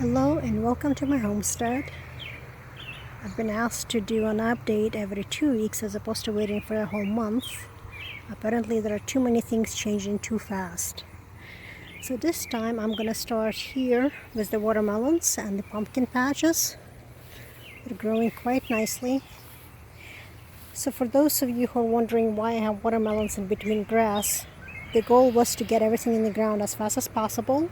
Hello and welcome to my homestead. I've been asked to do an update every 2 weeks as opposed to waiting for a whole month. Apparently there are too many things changing too fast. So this time I'm going to start here with the watermelons and the pumpkin patches. They're growing quite nicely. So for those of you who are wondering why I have watermelons in between grass, the goal was to get everything in the ground as fast as possible.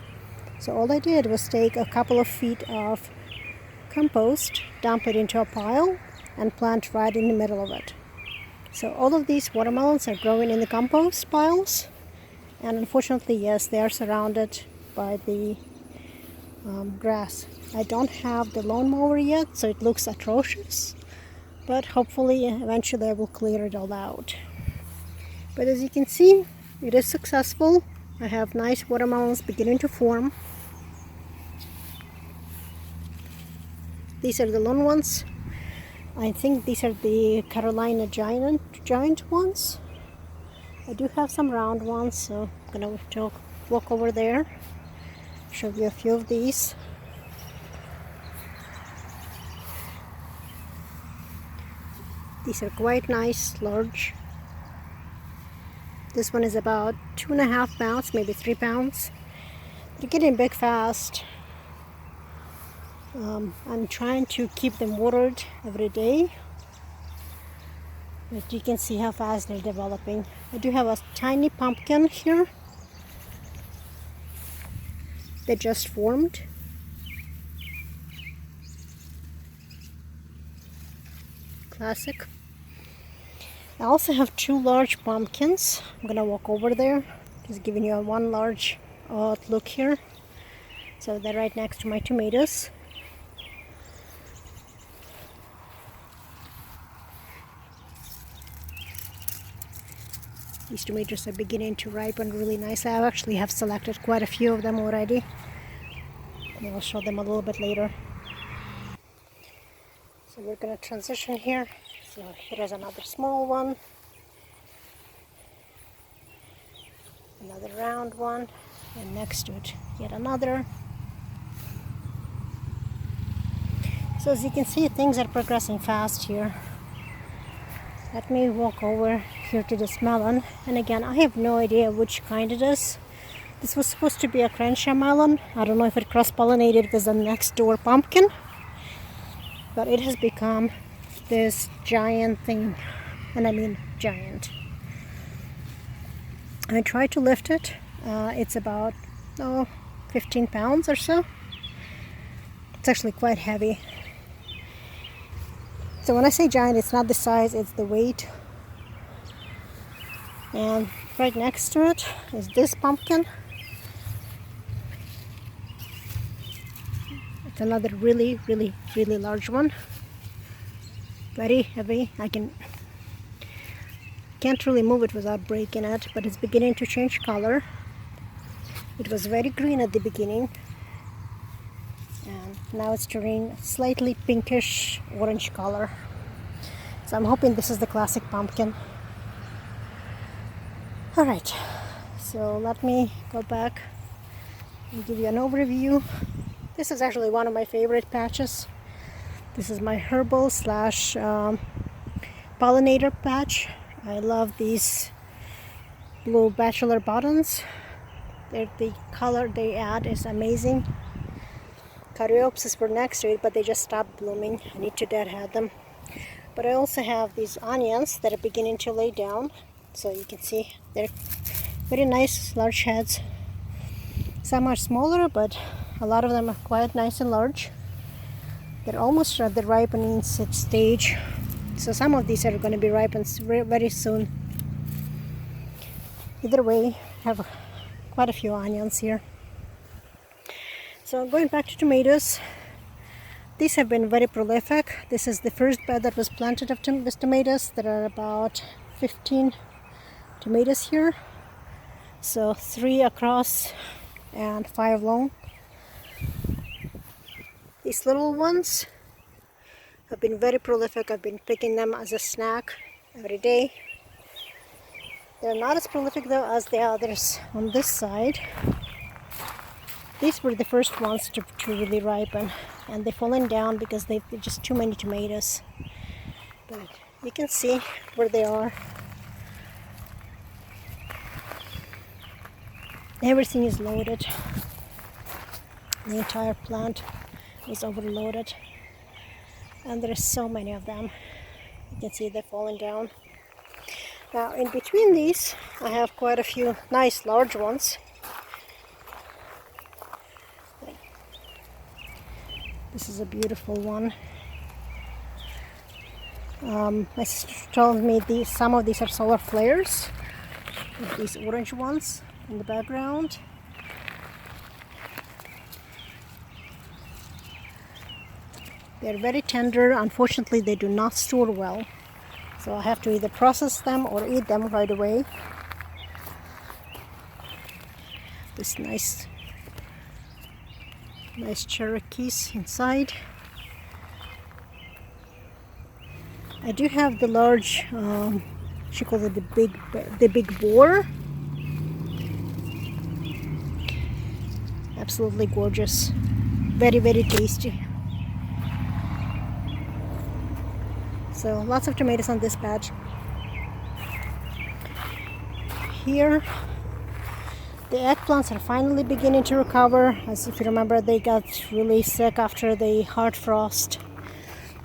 So all I did was take a couple of feet of compost, dump it into a pile, and plant right in the middle of it. So all of these watermelons are growing in the compost piles, and unfortunately, yes, they are surrounded by the grass. I don't have the lawnmower yet, so it looks atrocious, but hopefully eventually I will clear it all out. But as you can see, it is successful. I have nice watermelons beginning to form. These are the long ones. I think these are the Carolina giant ones. I do have some round ones, so I'm gonna walk over there, show you a few of these. These are quite nice, large. This one is about 2.5 pounds, maybe 3 pounds. They're getting big fast. I'm trying to keep them watered every day, but you can see how fast they're developing. I do have a tiny pumpkin here that just formed. Classic. I also have 2 large pumpkins. I'm gonna walk over there, just giving you one large look here. So they're right next to my tomatoes. These tomatoes are beginning to ripen really nice. I actually have selected quite a few of them already. And I'll show them a little bit later. So we're going to transition here. So here's another small one. Another round one. And next to it, yet another. So as you can see, things are progressing fast here. Let me walk over here to this melon, and again, I have no idea which kind it is. This was supposed to be a Crenshaw melon. I don't know if it cross-pollinated with the next door pumpkin, but it has become this giant thing, and I mean giant. I tried to lift it. It's about 15 pounds or so. It's actually quite heavy. So when I say giant, it's not the size, it's the weight. And right next to it is this pumpkin. It's another really large one. Very heavy. I can't really move it without breaking it, but it's beginning to change color. It was very green at the beginning, and now it's turning slightly pinkish orange color. So I'm hoping this is the classic pumpkin. Alright, so let me go back and give you an overview. This is actually one of my favorite patches. This is my herbal / pollinator patch. I love these blue bachelor buttons. The color they add is amazing. Coreopsis were next to it, but they just stopped blooming. I need to deadhead them. But I also have these onions that are beginning to lay down. So you can see they're very nice, large heads. Some are smaller, but a lot of them are quite nice and large. They're almost at the ripening stage. So some of these are going to be ripened very soon. Either way, I have quite a few onions here. So going back to tomatoes, these have been very prolific. This is the first bed that was planted of with tomatoes. There are about 15 tomatoes here. So 3 across and 5 long. These little ones have been very prolific. I've been picking them as a snack every day. They're not as prolific though as the others on this side. These were the first ones to really ripen, and they've fallen down because they're just too many tomatoes. But you can see where they are. Everything is loaded. The entire plant is overloaded, and there are so many of them. You can see they're falling down. Now in between these I have quite a few nice large ones. This is a beautiful one. My sister told me some of these are solar flares, with these orange ones in the background. They're very tender. Unfortunately, they do not store well, so I have to either process them or eat them right away. This nice Cherokees inside. I do have the large, she calls it the big boar. Absolutely gorgeous, very, very tasty. So lots of tomatoes on this patch. Here the eggplants are finally beginning to recover. As if you remember, they got really sick after the hard frost.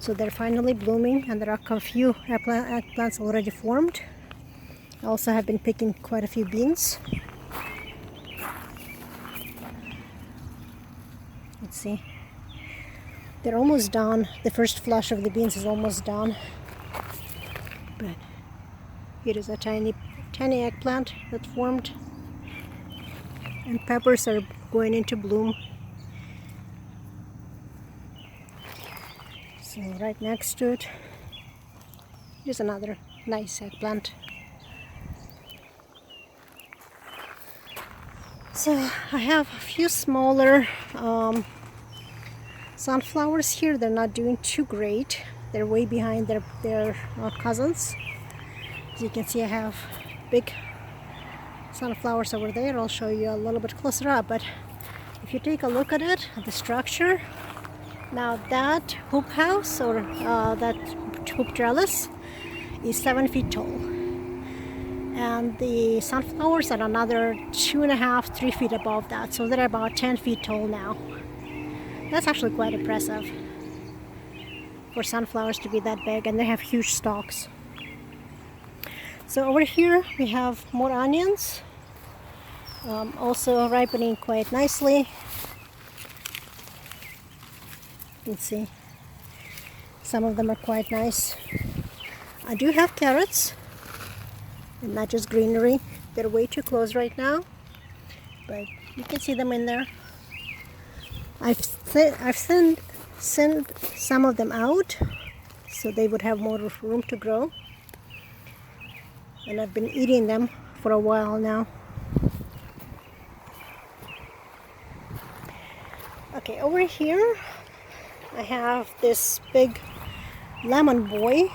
So they're finally blooming, and there are a few eggplants already formed. I also have been picking quite a few beans. Let's see. They're almost done. The first flush of the beans is almost done. But here is a tiny eggplant that formed. And peppers are going into bloom. So right next to it, here's another nice eggplant. So I have a few smaller sunflowers here. They're not doing too great. They're way behind their cousins. As you can see, I have big sunflowers over there. I'll show you a little bit closer up, but if you take a look at it, at the structure, now that hoop house or that hoop trellis is 7 feet tall, and the sunflowers are another 2.5, 3 feet above that, so they're about 10 feet tall now. That's actually quite impressive for sunflowers to be that big, and they have huge stalks. So over here we have more onions, also ripening quite nicely. You can see some of them are quite nice. I do have carrots, and not just greenery. They're way too close right now, but you can see them in there. I've sent some of them out so they would have more room to grow, and I've been eating them for a while now. Okay, over here I have this big lemon boy.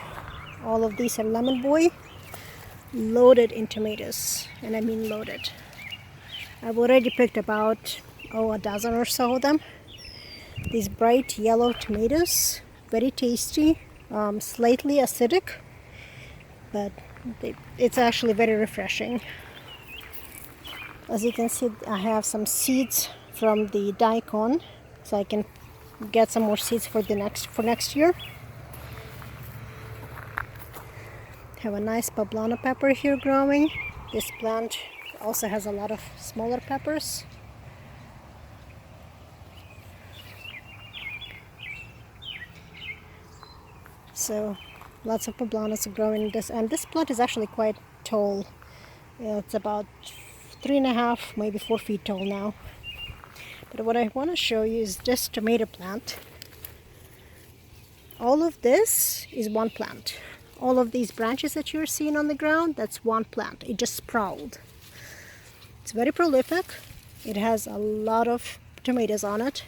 All of these are lemon boy, loaded in tomatoes, and I mean loaded. I've already picked about a dozen or so of them. These bright yellow tomatoes, very tasty, slightly acidic, but it's actually very refreshing. As you can see, I have some seeds from the daikon, so I can get some more seeds for next year. Have a nice poblano pepper here growing. This plant also has a lot of smaller peppers. So lots of poblanos are growing in this, and this plant is actually quite tall. It's about 3.5, maybe 4 feet tall now. But what I want to show you is this tomato plant. All of this is one plant. All of these branches that you're seeing on the ground, that's one plant. It just sprawled. It's very prolific. It has a lot of tomatoes on it,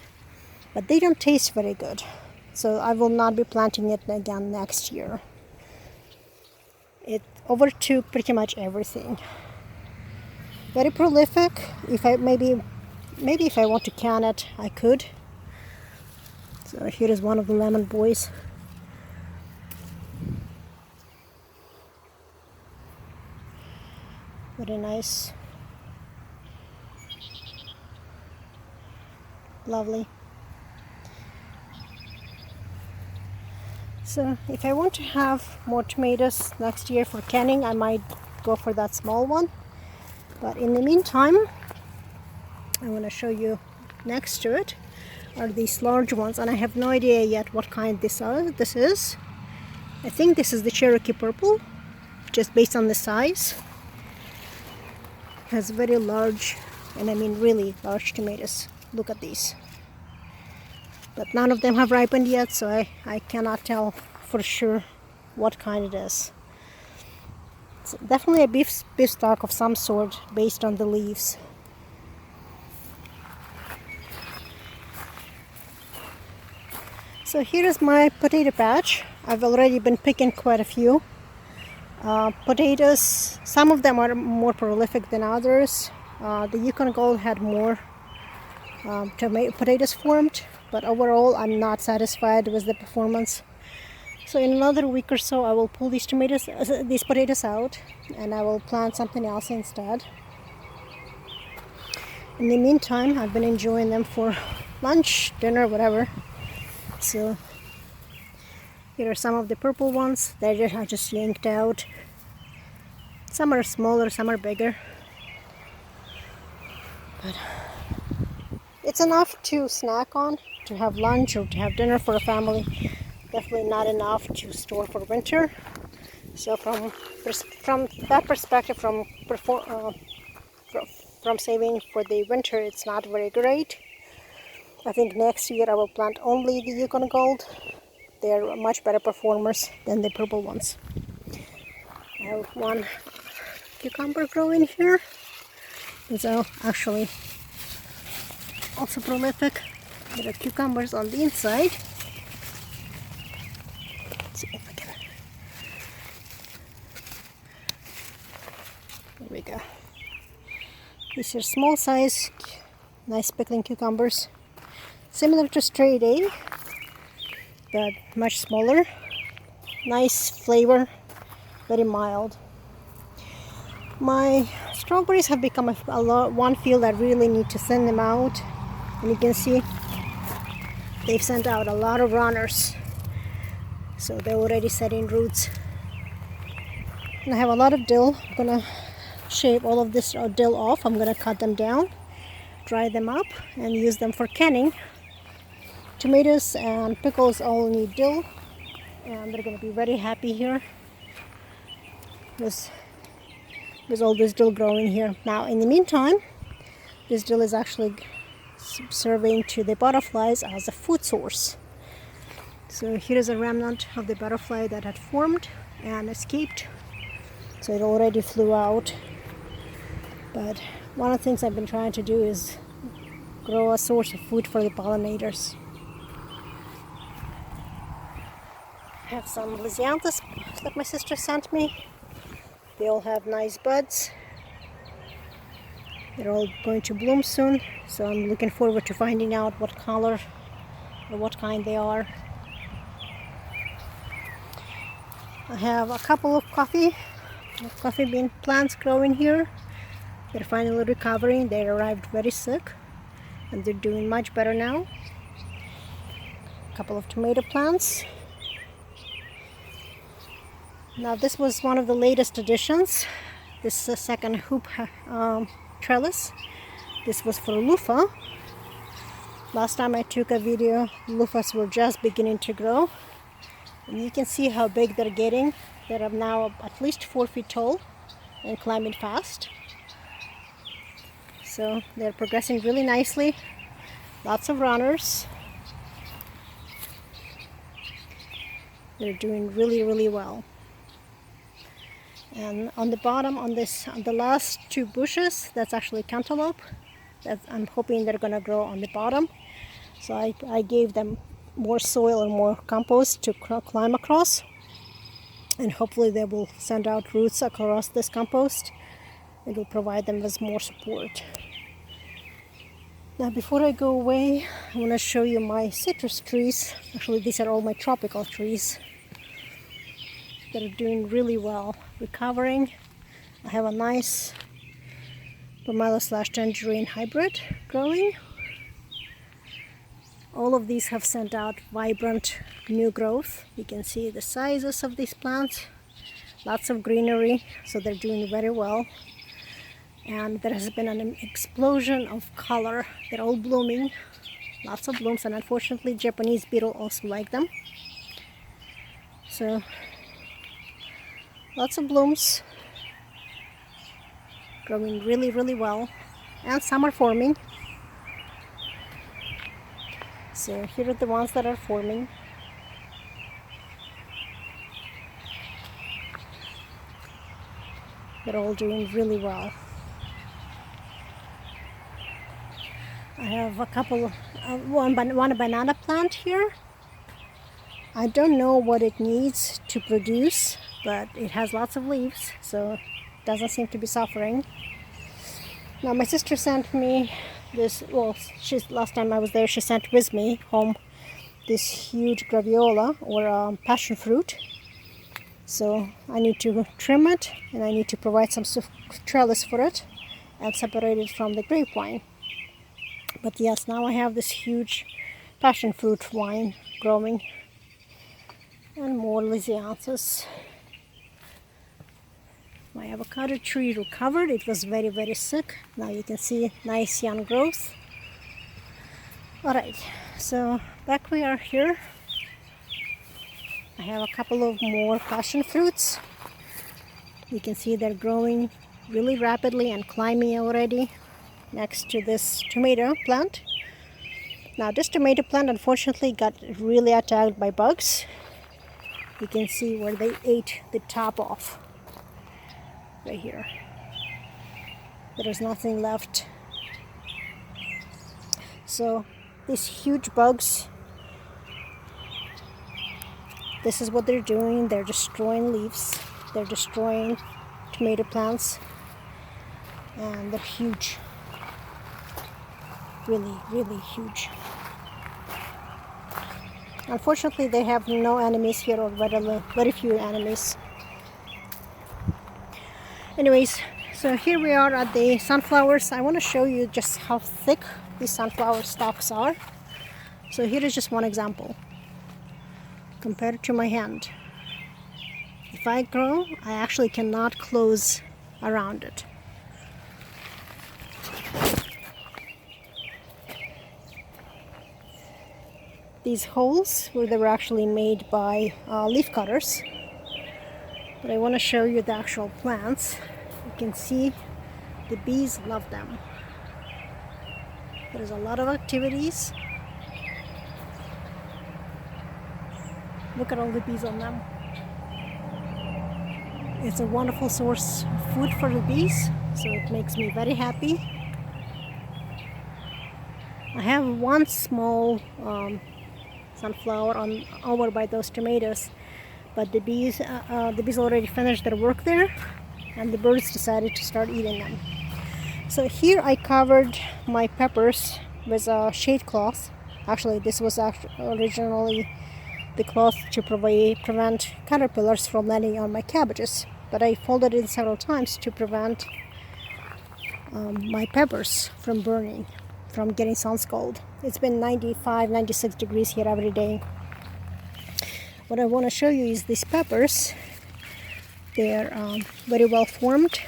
but they don't taste very good. So I will not be planting it again next year. It overtook pretty much everything. Very prolific. If I maybe maybe if I want to can it, I could. So here is one of the lemon boys. Very nice. Lovely. So if I want to have more tomatoes next year for canning, I might go for that small one. But in the meantime, I want to show you next to it are these large ones, and I have no idea yet what kind this is. I think this is the Cherokee Purple, just based on the size. It has very large, and I mean really large tomatoes. Look at these. But none of them have ripened yet, so I cannot tell for sure what kind it is. It's definitely a beef stock of some sort based on the leaves. So here is my potato patch. I've already been picking quite a few. Potatoes, some of them are more prolific than others. The Yukon Gold had more potatoes formed, but overall I'm not satisfied with the performance. So in another week or so I will pull these potatoes out, and I will plant something else instead. In the meantime, I've been enjoying them for lunch, dinner, whatever. So here are some of the purple ones. I just yanked out. Some are smaller, some are bigger. But it's enough to snack on, to have lunch or to have dinner for a family. Definitely not enough to store for winter. So from that perspective, from saving for the winter, it's not very great. I think next year I will plant only the Yukon Gold. They're much better performers than the purple ones. I have one cucumber growing here. It's actually also prolific. There are cucumbers on the inside. Let's see if I can. There we go. These are small size, nice pickling cucumbers. Similar to straight A, but much smaller. Nice flavor, very mild. My strawberries have become one field I really need to thin them out. And you can see they've sent out a lot of runners. So they're already setting roots. And I have a lot of dill. I'm gonna shave all of this dill off. I'm gonna cut them down, dry them up, and use them for canning. Tomatoes and pickles all need dill, and they're going to be very happy here. There's all this dill growing here. Now in the meantime, this dill is actually serving to the butterflies as a food source. So here is a remnant of the butterfly that had formed and escaped. So it already flew out. But one of the things I've been trying to do is grow a source of food for the pollinators. I have some lisianthus that my sister sent me. They all have nice buds. They're all going to bloom soon, so I'm looking forward to finding out what color or what kind they are. I have a couple of coffee bean plants growing here. They're finally recovering. They arrived very sick and they're doing much better now. A couple of tomato plants. Now this was one of the latest additions. This is a second hoop trellis. This was for Luffa. Last time I took a video, Luffas were just beginning to grow. And you can see how big they're getting. They're now at least 4 feet tall and climbing fast. So they're progressing really nicely. Lots of runners. They're doing really, really well. And on the bottom, on the last 2 bushes, that's actually cantaloupe. I'm hoping they're going to grow on the bottom. So I gave them more soil and more compost to climb across. And hopefully they will send out roots across this compost. It will provide them with more support. Now before I go away, I want to show you my citrus trees. Actually, these are all my tropical trees that are doing really well, recovering. I have a nice pomelo/tangerine hybrid growing. All of these have sent out vibrant new growth. You can see the sizes of these plants. Lots of greenery, so they're doing very well. And there has been an explosion of color. They're all blooming. Lots of blooms, and unfortunately Japanese beetle also like them. So lots of blooms, growing really, really well, and some are forming. So here are the ones that are forming. They're all doing really well. I have a couple, one banana plant here. I don't know what it needs to produce, but it has lots of leaves, so it doesn't seem to be suffering. Now my sister sent me this, well, last time I was there, she sent with me home this huge graviola, or passion fruit. So I need to trim it, and I need to provide some trellis for it and separate it from the grapevine. But yes, now I have this huge passion fruit vine growing, and more lisianthus. My avocado tree recovered. It was very, very sick. Now you can see nice young growth. Alright, so back we are here. I have a couple of more passion fruits. You can see they're growing really rapidly and climbing already next to this tomato plant. Now this tomato plant unfortunately got really attacked by bugs. You can see where they ate the top off. Right here. There is nothing left. So these huge bugs, this is what they're doing. They're destroying leaves. They're destroying tomato plants. And they're huge. Really, really huge. Unfortunately, they have no enemies here, or very few enemies. Anyways, so here we are at the sunflowers. I want to show you just how thick these sunflower stalks are. So here is just one example. Compared to my hand. If I grow, I actually cannot close around it. These holes they were actually made by leaf cutters. But I want to show you the actual plants. You can see the bees love them. There's a lot of activities. Look at all the bees on them. It's a wonderful source of food for the bees, so it makes me very happy. I have one small sunflower over by those tomatoes, but the bees already finished their work there, and the birds decided to start eating them. So here I covered my peppers with a shade cloth. Actually, this was originally the cloth to prevent caterpillars from landing on my cabbages, but I folded it several times to prevent my peppers from burning, from getting sun scald. It's been 95, 96 degrees here every day. What I want to show you is these peppers. They're very well formed.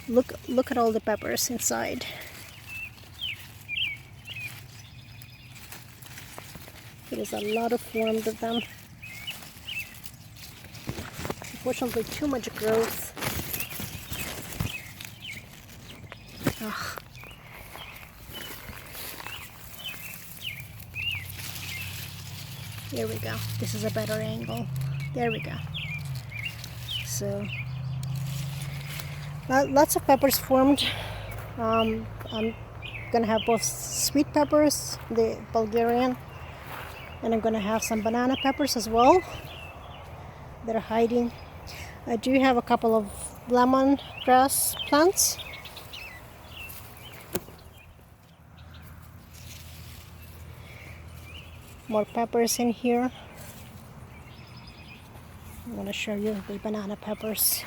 Look at all the peppers inside. There is a lot of form of them. Unfortunately, too much growth. Ugh. There we go. This is a better angle. There we go. So, lots of peppers formed. I'm gonna have both sweet peppers, the Bulgarian, and I'm gonna have some banana peppers as well. They're hiding. I do have a couple of lemongrass plants. More peppers in here. I want to show you the banana peppers.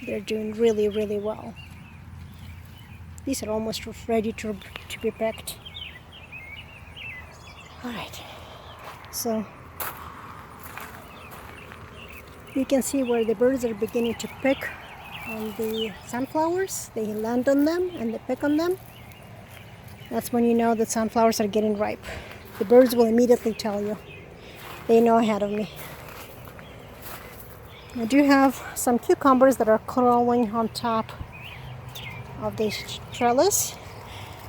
They're doing really, really well. These are almost ready to be picked. Alright, so you can see where the birds are beginning to pick on the sunflowers. They land on them and they pick on them. That's when you know that sunflowers are getting ripe. The birds will immediately tell you. They know ahead of me. I do have some cucumbers that are crawling on top of this trellis,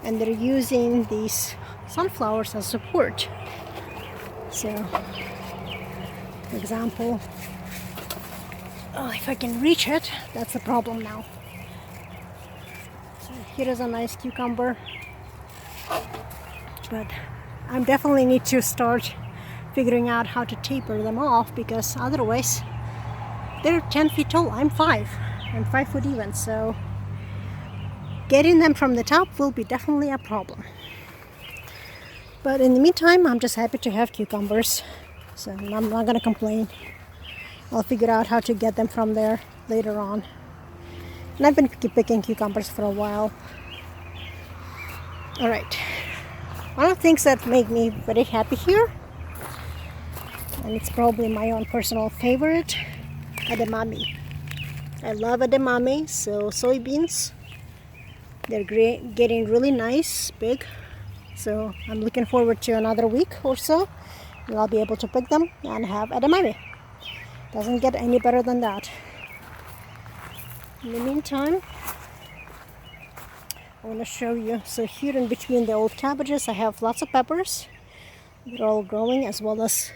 and they're using these sunflowers as support. So, for example, if I can reach it, that's the problem now. So here is a nice cucumber, but I definitely need to start figuring out how to taper them off, because otherwise they're 10 feet tall. I'm 5. I'm 5 foot even, so getting them from the top will be definitely a problem. But in the meantime, I'm just happy to have cucumbers, so I'm not gonna complain. I'll figure out how to get them from there later on. And I've been picking cucumbers for a while. Alright, one of the things that make me very happy here, and it's probably my own personal favorite, edamame. I love edamame, so soybeans. They're getting really nice, big. So I'm looking forward to another week or so, and I'll be able to pick them and have edamame. Doesn't get any better than that. In the meantime, I want to show you. So here in between the old cabbages, I have lots of peppers. They're all growing, as well as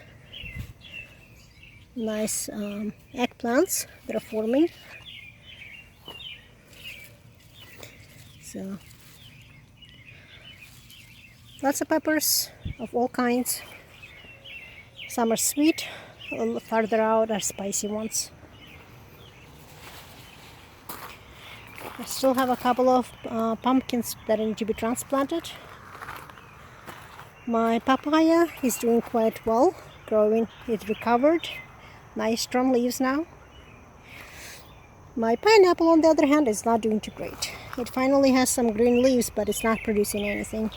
nice eggplants that are forming. So lots of peppers of all kinds. Some are sweet, a little farther out are spicy ones. I still have a couple of pumpkins that need to be transplanted. My papaya is doing quite well, growing. It recovered. Nice strong leaves now. My pineapple, on the other hand, is not doing too great. It finally has some green leaves, but it's not producing anything.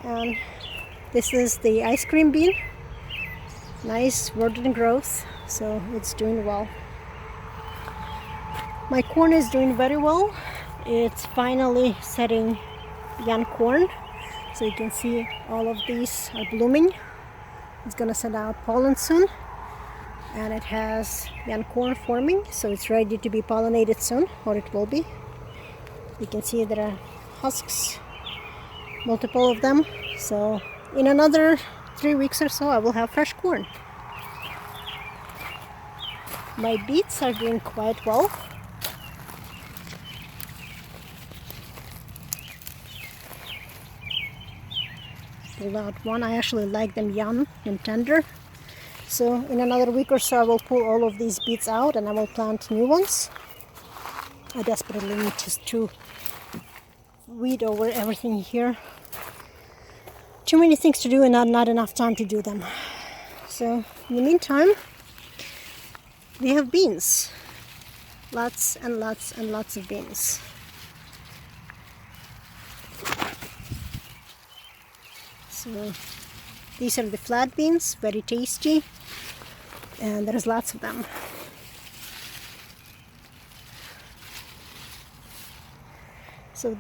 And this is the ice cream bean. Nice verdant growth, so it's doing well. My corn is doing very well. It's finally setting young corn. So you can see all of these are blooming. It's gonna send out pollen soon. And it has young corn forming, so it's ready to be pollinated soon, or it will be. You can see there are husks, multiple of them. So in another 3 weeks or so, I will have fresh corn. My beets are doing quite well. Pulled out one. I actually like them young and tender. So in another week or so, I will pull all of these beets out and I will plant new ones. I desperately need to weed over everything here. Too many things to do and not enough time to do them. So in the meantime, we have beans. Lots and lots and lots of beans. So these are the flat beans, very tasty, and there's lots of them. So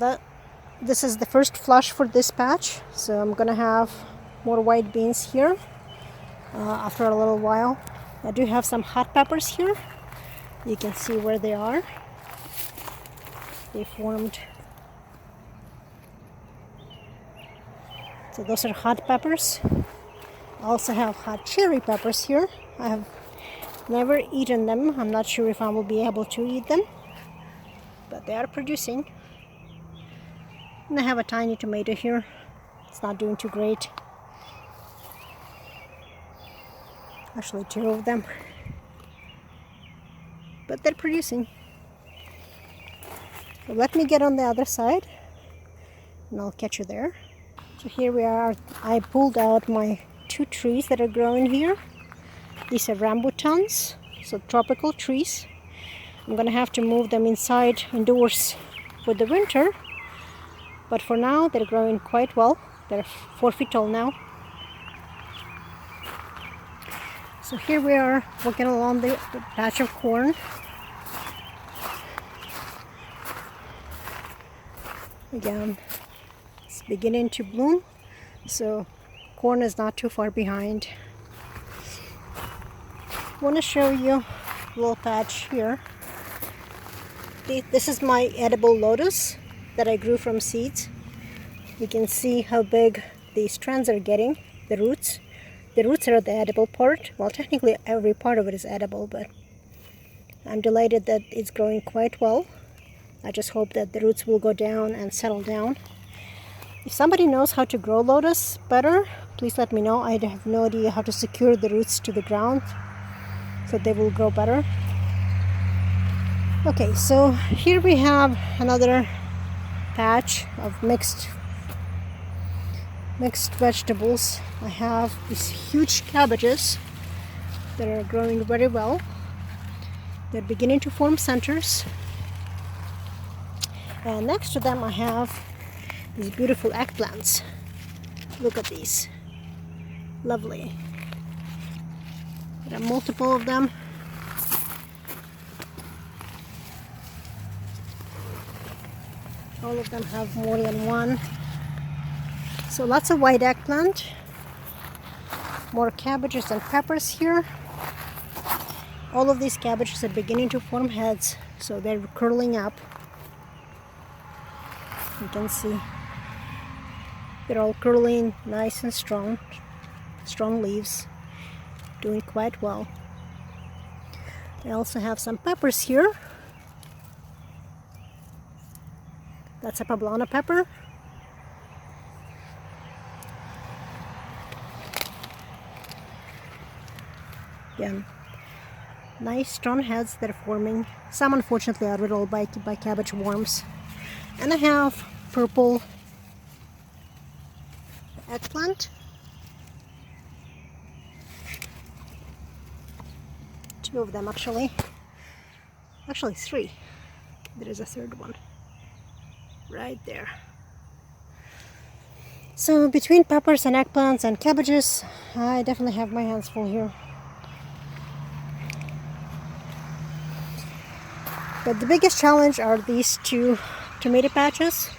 this is the first flush for this patch, so I'm gonna have more white beans here after a little while. I do have some hot peppers here. You can see where they are. They formed. So those are hot peppers. I also have hot cherry peppers here. I have never eaten them. I'm not sure if I will be able to eat them, but they are producing. And I have a tiny tomato here. It's not doing too great. Actually, 2 of them. But they're producing. So let me get on the other side, and I'll catch you there. So here we are. I pulled out my 2 trees that are growing here. These are rambutans, so tropical trees. I'm gonna have to move them indoors for the winter, but for now they're growing quite well. They're 4 feet tall now. So here we are walking along the patch of corn. Again, it's beginning to bloom, so corn is not too far behind. I want to show you a little patch here. This is my edible lotus that I grew from seeds. You can see how big the strands are getting, the roots. The roots are the edible part. Well, technically every part of it is edible, but I'm delighted that it's growing quite well. I just hope that the roots will go down and settle down. If somebody knows how to grow lotus better, please let me know. I have no idea how to secure the roots to the ground so they will grow better. Okay, so here we have another patch of mixed vegetables. I have these huge cabbages that are growing very well. They're beginning to form centers. And next to them I have these beautiful eggplants. Look at these. Lovely. There are multiple of them. All of them have more than one. So lots of white eggplant. More cabbages and peppers here. All of these cabbages are beginning to form heads, so they're curling up. You can see they're all curling nice and strong leaves, doing quite well. I also have some peppers here. That's a poblano pepper. Again, nice strong heads that are forming. Some unfortunately are riddled by cabbage worms. And I have purple eggplant. 2 of them actually. Actually 3. There is a 3rd one. Right there. So between peppers and eggplants and cabbages, I definitely have my hands full here. But the biggest challenge are these 2 tomato patches.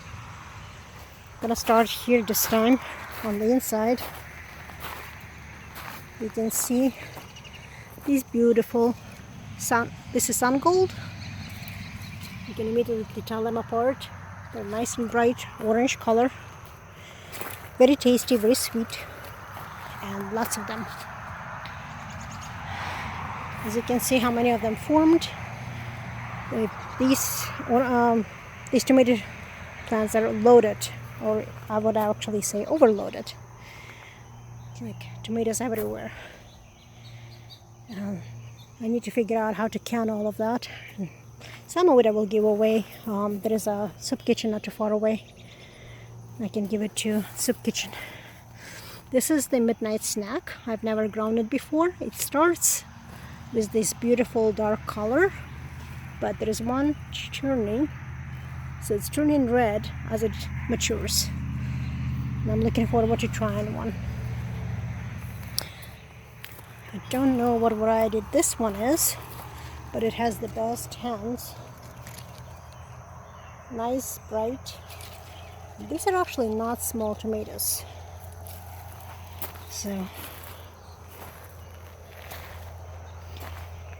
I'm gonna start here this time on the inside. You can see these beautiful this is sun gold. You can immediately tell them apart. They're nice and bright orange color. Very tasty, very sweet, and lots of them. As you can see how many of them formed. These tomato plants are loaded, or I would actually say overloaded. Like tomatoes everywhere. I need to figure out how to count all of that. Some of it I will give away. There is a soup kitchen not too far away. I can give it to soup kitchen. This is the midnight snack. I've never grown it before. It starts with this beautiful dark color, but there is one turning, so it's turning red as it matures. And I'm looking forward to trying one. I don't know what variety this one is, but it has the best hands. Nice, bright. These are actually not small tomatoes. So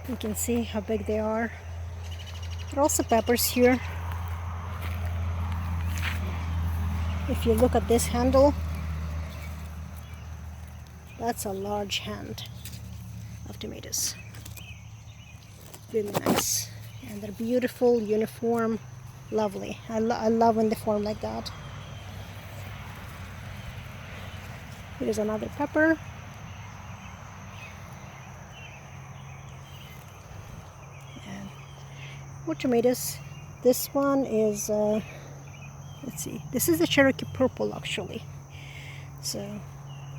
you can see how big they are. There are also peppers here. If you look at this handle, that's a large hand of tomatoes. Really nice. And they're beautiful, uniform, lovely. I love when they form like that. Here's another pepper. And more tomatoes. This one is, let's see, this is the Cherokee purple actually. So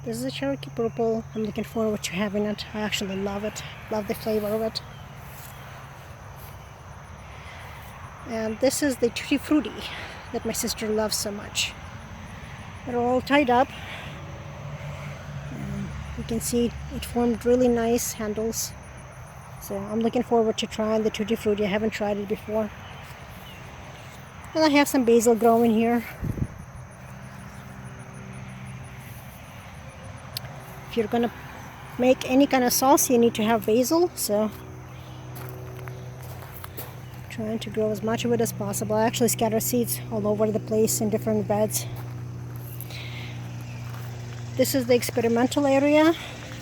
this is a Cherokee Purple. I'm looking forward to having it. I actually love it. Love the flavor of it. And this is the Tutti Frutti that my sister loves so much. They're all tied up. And you can see it formed really nice handles. So I'm looking forward to trying the Tutti Frutti. I haven't tried it before. And I have some basil growing here. If you're gonna make any kind of sauce, you need to have basil. So trying to grow as much of it as possible. I actually scatter seeds all over the place in different beds. This is the experimental area.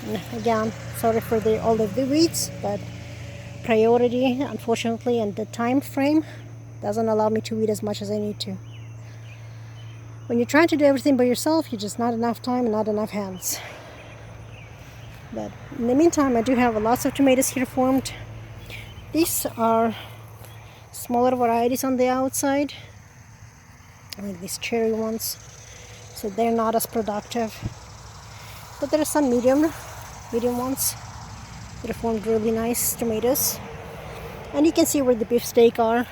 And again, sorry for all of the weeds, but priority, unfortunately, and the time frame doesn't allow me to weed as much as I need to. When you're trying to do everything by yourself, you just not enough time and not enough hands. But in the meantime, I do have lots of tomatoes here formed. These are smaller varieties on the outside, like these cherry ones, so they're not as productive. But there are some medium ones that have formed really nice tomatoes. And you can see where the beefsteak are,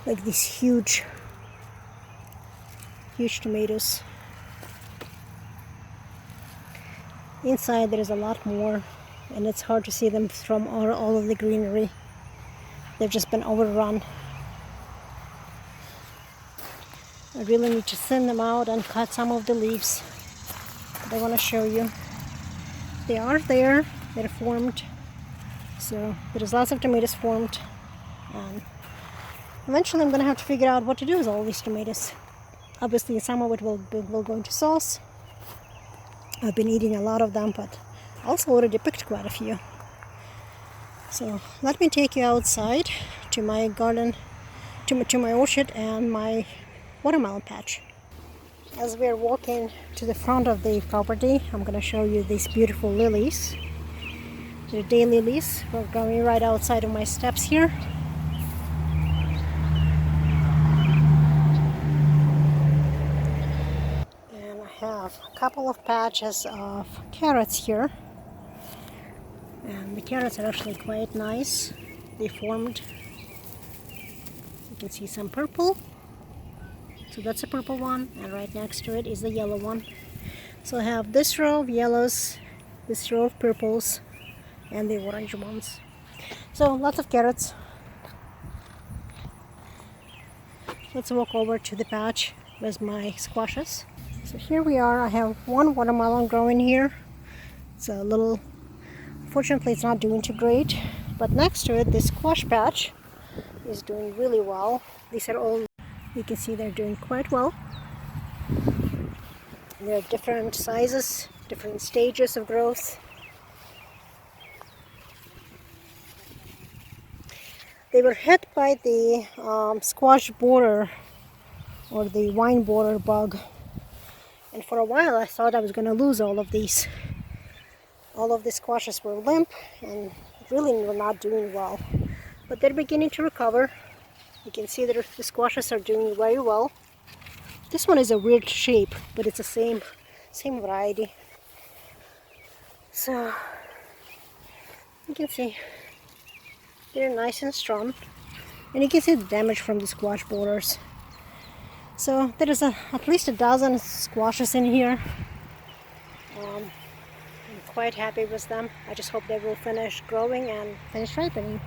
like these huge tomatoes. Inside there is a lot more, and it's hard to see them from all of the greenery. They've just been overrun. I really need to thin them out and cut some of the leaves. But I want to show you. They are there, they're formed. So there's lots of tomatoes formed. And eventually I'm going to have to figure out what to do with all these tomatoes. Obviously some of it will go into sauce. I've been eating a lot of them, but I also already picked quite a few. So let me take you outside to my garden, to my orchard and my watermelon patch. As we're walking to the front of the property, I'm going to show you these beautiful lilies. They're daylilies. We're going right outside of my steps here. And I have a couple of patches of carrots here. And the carrots are actually quite nice. They formed. You can see some purple. So that's a purple one, and right next to it is the yellow one. So I have this row of yellows, this row of purples, and the orange ones. So lots of carrots. Let's walk over to the patch with my squashes. So here we are. I have one watermelon growing here. It's a little, fortunately it's not doing too great, but next to it, this squash patch is doing really well. These are all, you can see they're doing quite well. They're different sizes, different stages of growth. They were hit by the squash borer, or the vine borer bug. And for a while I thought I was going to lose all of these. All of the squashes were limp and really were not doing well. But they're beginning to recover. You can see that the squashes are doing very well. This one is a weird shape, but it's the same variety. So you can see they're nice and strong, and you can see the damage from the squash borers. So there is at least a dozen squashes in here. I'm quite happy with them. I just hope they will finish growing and finish ripening.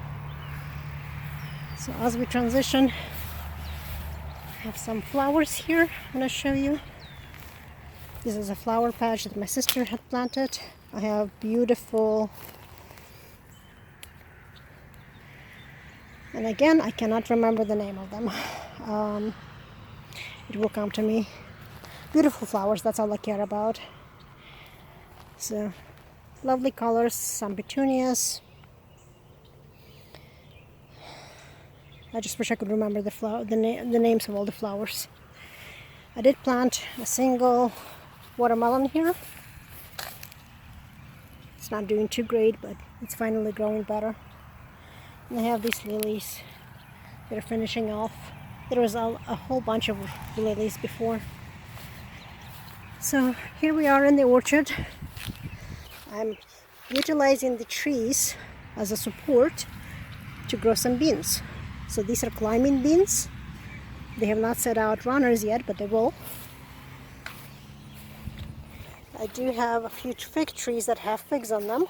So as we transition, I have some flowers here I'm going to show you. This is a flower patch that my sister had planted. I have beautiful, and again I cannot remember the name of them. It will come to me. Beautiful flowers, that's all I care about. So lovely colors, some petunias. I just wish I could remember the names of all the flowers. I did plant a single watermelon here. It's not doing too great, but it's finally growing better. And I have these lilies that are finishing off. There was a whole bunch of lilies before. So here we are in the orchard. I'm utilizing the trees as a support to grow some beans. So these are climbing beans. They have not set out runners yet, but they will. I do have a few fig trees that have figs on them.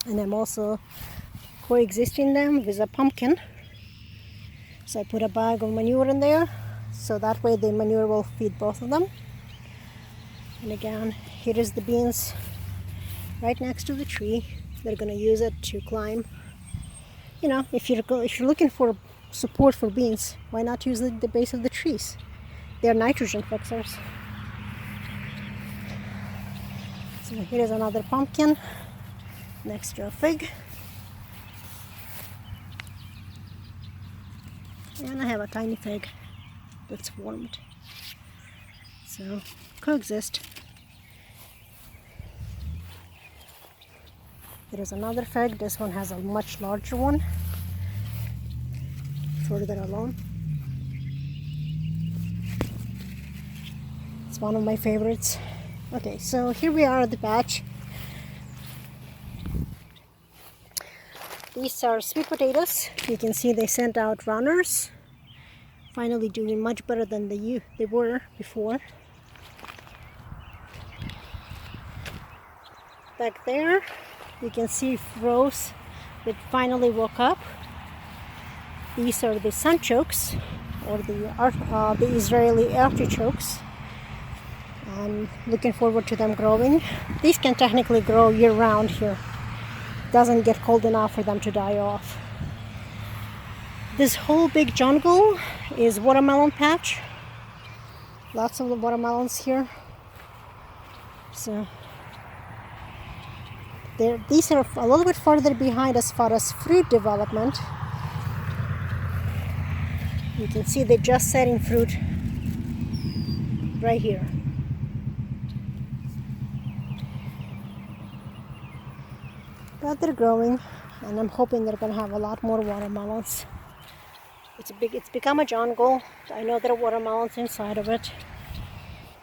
And I'm also coexisting them with a pumpkin. So I put a bag of manure in there, so that way the manure will feed both of them. And again, here is the beans right next to the tree. They're going to use it to climb. You know, if you're looking for support for beans, why not use the base of the trees? They're nitrogen fixers. So here is another pumpkin next to a fig. And I have a tiny fig that's formed. So coexist. There is another fig. This one has a much larger one further along. It's one of my favorites. Okay, so here we are at the patch. These are sweet potatoes. You can see they sent out runners. Finally doing much better than they were before. Back there, you can see rows that finally woke up. These are the sunchokes, or the Israeli artichokes. I'm looking forward to them growing. These can technically grow year-round here. Doesn't get cold enough for them to die off. This whole big jungle is watermelon patch. Lots of the watermelons here. So these are a little bit farther behind as far as fruit development. You can see they're just setting fruit right here. But they're growing, and I'm hoping they're going to have a lot more watermelons. It's become a jungle. I know there are watermelons inside of it.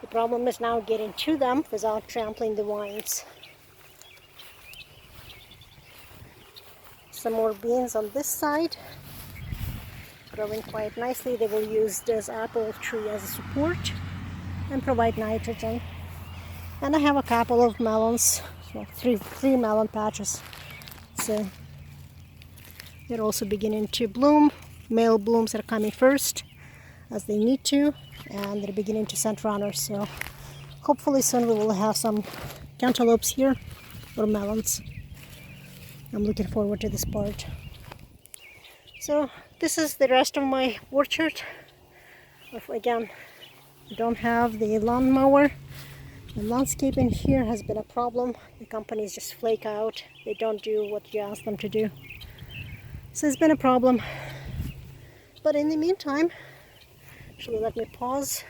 The problem is now getting to them without trampling the vines. Some more beans on this side, growing quite nicely. They will use this apple tree as a support and provide nitrogen. And I have a couple of melons. So three melon patches. So they're also beginning to bloom. Male blooms are coming first, as they need to, and they're beginning to send runners. So hopefully soon we will have some cantaloupes here, or melons. I'm looking forward to this part. So this is the rest of my orchard. Again, I don't have the lawnmower. The landscaping here has been a problem. The companies just flake out. They don't do what you ask them to do. So it's been a problem. But in the meantime, actually let me pause.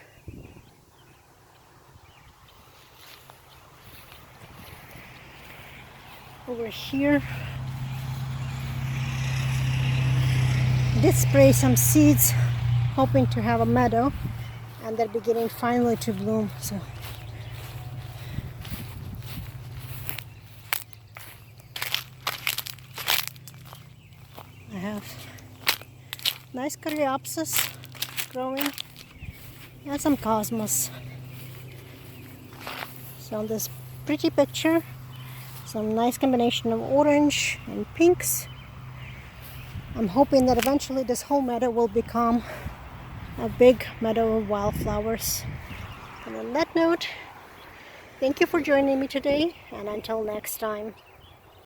Over here, did spray some seeds, hoping to have a meadow, and they're beginning finally to bloom. So I have nice coreopsis growing and some cosmos. So on this pretty picture, some nice combination of orange and pinks. I'm hoping that eventually this whole meadow will become a big meadow of wildflowers. And on that note, thank you for joining me today, and until next time.